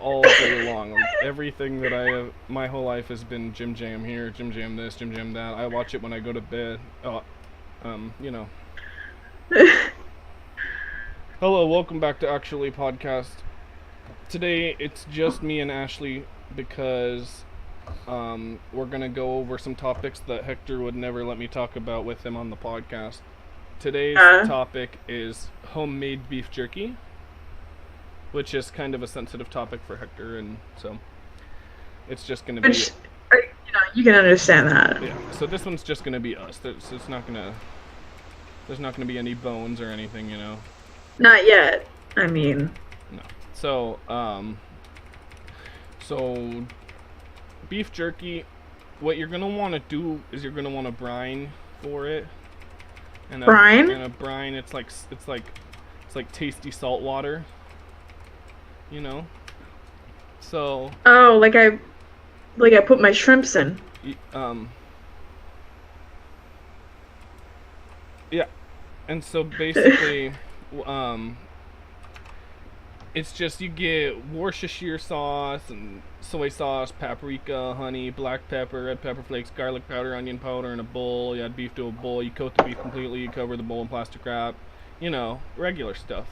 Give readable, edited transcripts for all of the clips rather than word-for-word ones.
all day long. Like, everything that I have, my whole life has been Jim Jam here, Jim Jam this, Jim Jam that. I watch it when I go to bed. You know. Hello, welcome back to Actually Podcast. Today it's just me and Ashley because we're gonna go over some topics that Hector would never let me talk about with him on the podcast. Today's topic is homemade beef jerky, which is kind of a sensitive topic for Hector, and so it's just gonna be. You can understand that. Yeah. So this one's just gonna be us. There's not gonna be any bones or anything, you know. Not yet. I mean. No. So so beef jerky. What you're gonna want to do is you're gonna want to brine for it. And brine? And a brine, it's like tasty salt water. You know. So. Oh, like I put my shrimps in. Yeah. And so basically, it's just you get Worcestershire sauce and soy sauce, paprika, honey, black pepper, red pepper flakes, garlic powder, onion powder in a bowl. You add beef to a bowl. You coat the beef completely. You cover the bowl in plastic wrap. You know, regular stuff.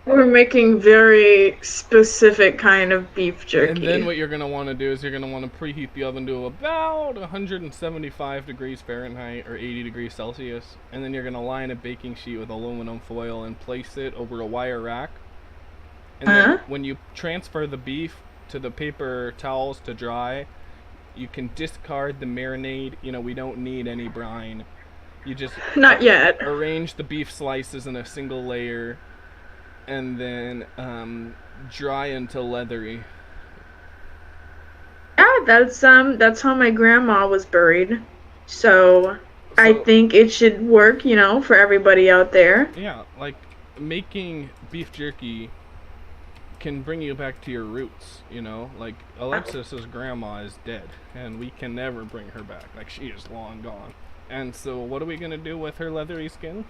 We're making very specific kind of beef jerky. And then what you're going to want to do is you're going to want to preheat the oven to about 175 degrees Fahrenheit or 80 degrees Celsius. And then you're going to line a baking sheet with aluminum foil and place it over a wire rack. And then when you transfer the beef to the paper towels to dry, you can discard the marinade. You know, we don't need any brine. You just not yet arrange the beef slices in a single layer and then dry until leathery. Yeah, that's how my grandma was buried. So I think it should work, you know, for everybody out there. Yeah, like making beef jerky can bring you back to your roots, you know? Like Alexis's grandma is dead and we can never bring her back. Like, she is long gone. And so what are we going to do with her leathery skin?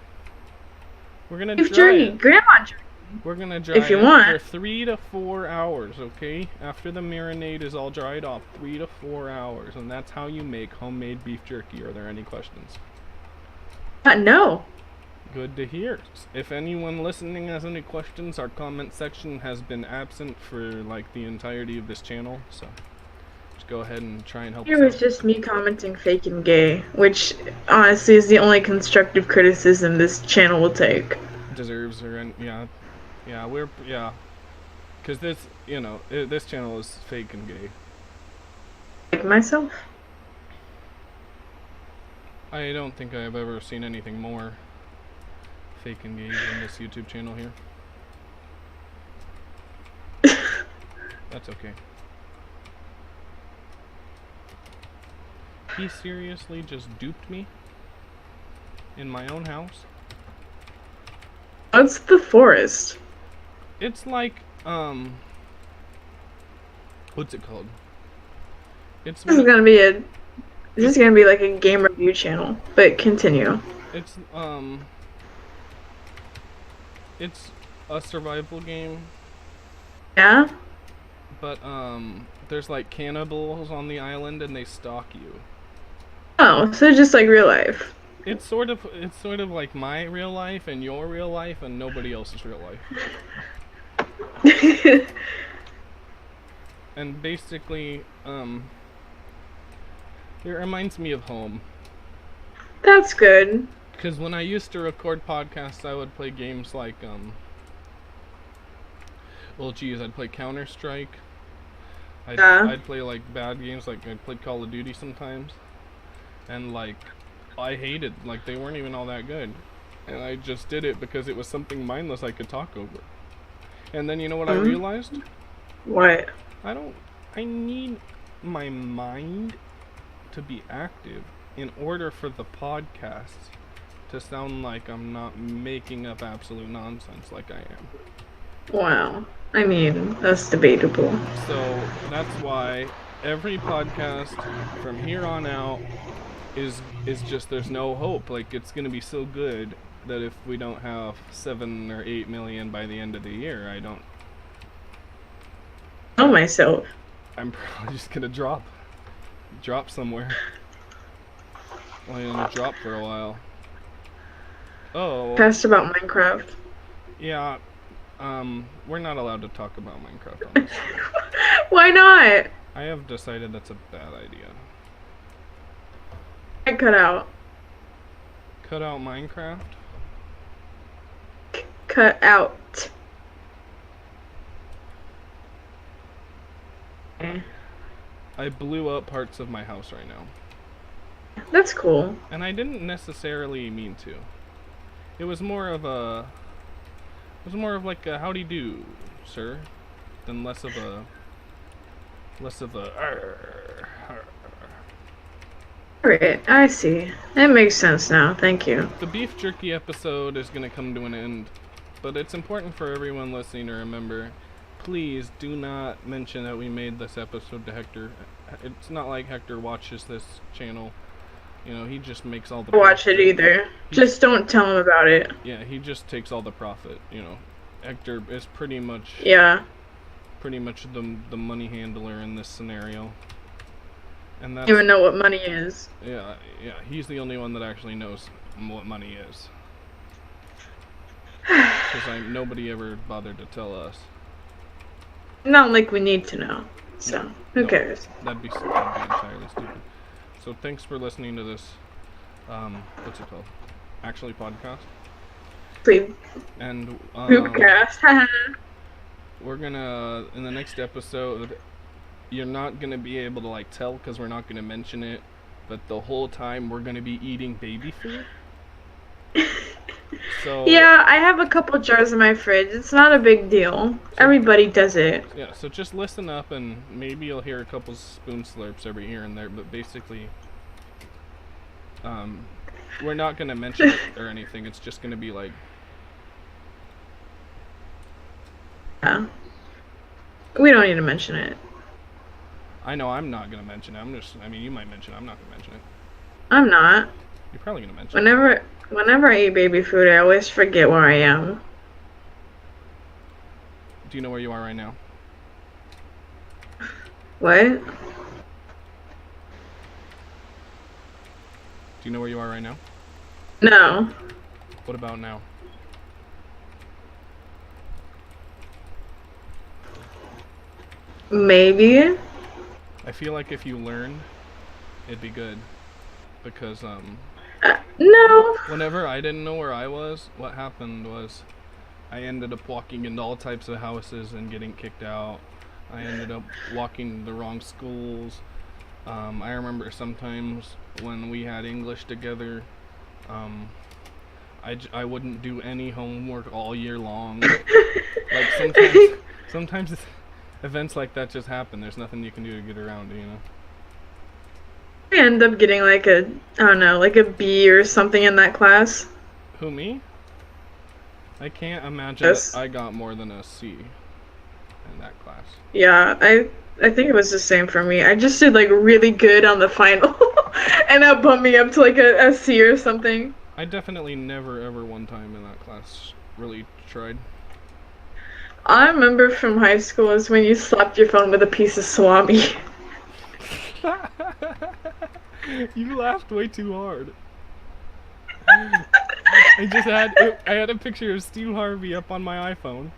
We're going to dry jerky, it. Grandma jerky. We're going to dry if you it want. for 3 to 4 hours, okay? After the marinade is all dried off, 3 to 4 hours. And that's how you make homemade beef jerky. Are there any questions? No. Good to hear. If anyone listening has any questions, our comment section has been absent for like the entirety of this channel, so just go ahead and try and help us out. It was just me commenting fake and gay, which honestly is the only constructive criticism this channel will take. Deserves because this, you know, this channel is fake and gay. Like myself? I don't think I've ever seen anything more fake and gay in this YouTube channel here. That's okay. He seriously just duped me in my own house. What's the forest? It's like what's it called? This is gonna be like a game review channel, but continue. It's a survival game. Yeah? But there's like cannibals on the island and they stalk you. Oh, so just like real life. It's sort of like my real life and your real life and nobody else's real life. And basically, it reminds me of home. That's good. Because when I used to record podcasts, I would play games like, I'd play Counter-Strike. I'd play, like, bad games, like, I'd play Call of Duty sometimes. And, like, I hated, like, they weren't even all that good. And I just did it because it was something mindless I could talk over. And then, you know what I realized? What? I need my mind to be active in order for the podcast to sound like I'm not making up absolute nonsense like I am. Wow. I mean, that's debatable. So that's why every podcast from here on out is just, there's no hope. Like, it's gonna be so good that if we don't have 7 or 8 million by the end of the year, Know myself. I'm probably just gonna drop somewhere. I'm gonna drop for a while. Oh, Past about Minecraft. yeah. We're not allowed to talk about Minecraft on this show. Why not? I have decided that's a bad idea. I cut out. Cut out Minecraft? Cut out. I blew up parts of my house right now. That's cool. And I didn't necessarily mean to. It was more of like a howdy do, sir, than less of a Alright, I see. That makes sense now. Thank you. The beef jerky episode is gonna come to an end, but it's important for everyone listening to remember, please do not mention that we made this episode to Hector. It's not like Hector watches this channel. You know, he just makes all the Watch it either. Just don't tell him about it. Yeah, he just takes all the profit, you know. Hector is pretty much Yeah. the money handler in this scenario. And I that's don't even know what money is. yeah, he's the only one that actually knows what money is. Because nobody ever bothered to tell us. Not like we need to know. So, who No, cares? That'd be entirely stupid. So thanks for listening to this, what's it called? Actually podcast. Please. And, Poopcast. we're gonna, in the next episode, you're not gonna be able to, like, tell because we're not gonna mention it, but the whole time we're gonna be eating baby food. So Yeah, I have a couple jars in my fridge. It's not a big deal. Everybody does it. yeah, so just listen up and maybe you'll hear a couple spoon slurps every here and there, but basically, we're not gonna mention it or anything. It's just gonna be like, Yeah. We don't need to mention it. I know I'm not gonna mention it. I mean, you might mention it. I'm not gonna mention it. I'm not. You're probably gonna mention it. Whenever I eat baby food, I always forget where I am. Do you know where you are right now? What? Do you know where you are right now? No. What about now? Maybe. I feel like if you learn, it'd be good. Because, No. whenever I didn't know where I was, what happened was I ended up walking into all types of houses and getting kicked out. I ended up walking the wrong schools. I remember sometimes when we had English together, I wouldn't do any homework all year long. Like sometimes events like that just happen. There's nothing you can do to get around it, you know? I end up getting like I don't know, like a B or something in that class. Who, me? I can't imagine Yes. that I got more than a C in that class. Yeah, I think it was the same for me. I just did like really good on the final, and that bumped me up to like a C or something. I definitely never ever one time in that class really tried. All I remember from high school is when you slapped your phone with a piece of salami. You laughed way too hard. I had a picture of Steve Harvey up on my iPhone.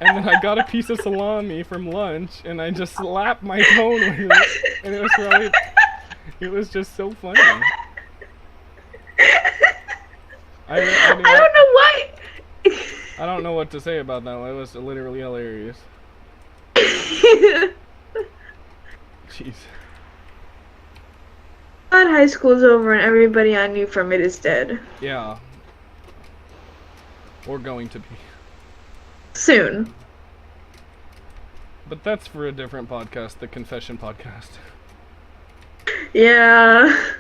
And then I got a piece of salami from lunch and I just slapped my phone with it. And it was just so funny. I don't know why. I don't know what to say about that. It was literally hilarious. Jeez. Glad high school's over and everybody I knew from it is dead. Yeah. Or going to be. Soon. But that's for a different podcast, the Confession Podcast. Yeah.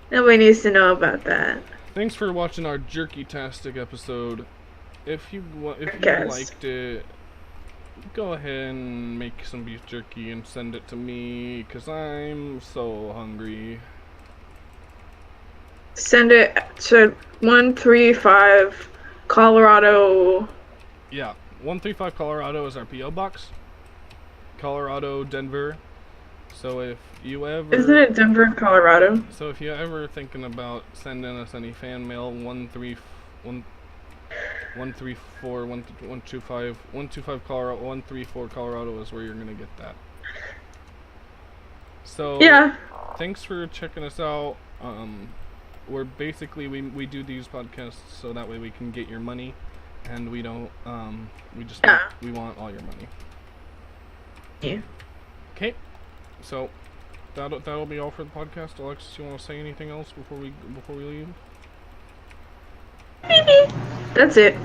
Nobody needs to know about that. Thanks for watching our jerky-tastic episode. If you liked it, go ahead and make some beef jerky and send it to me, because I'm so hungry. Send it to 135 Colorado. Yeah, 135 Colorado is our PO box. Colorado, Denver. So if you ever Isn't it Denver, Colorado? So if you're ever thinking about sending us any fan mail, 125 Colorado, 134 Colorado is where you're gonna get that. So Yeah. thanks for checking us out. We're basically we do these podcasts so that way we can get your money, and we don't we want all your money. Yeah. Okay, so that'll be all for the podcast. Alexis, you want to say anything else before we leave? That's it.